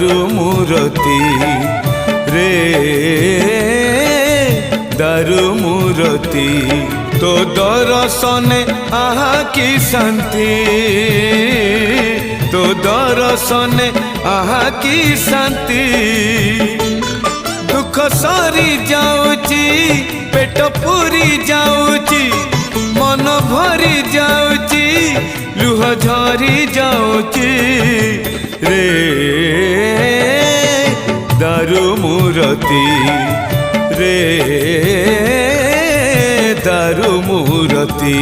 दारू मूरती रे दारू मूरती तो दर्शने आहा की शांति तो दर्शने आहा की शांति दुख सरी जाऊची पेट पूरी जाऊची मन भरी जाऊची लुह झरी जाऊची रे दारू मूरती रे दारू मूरती।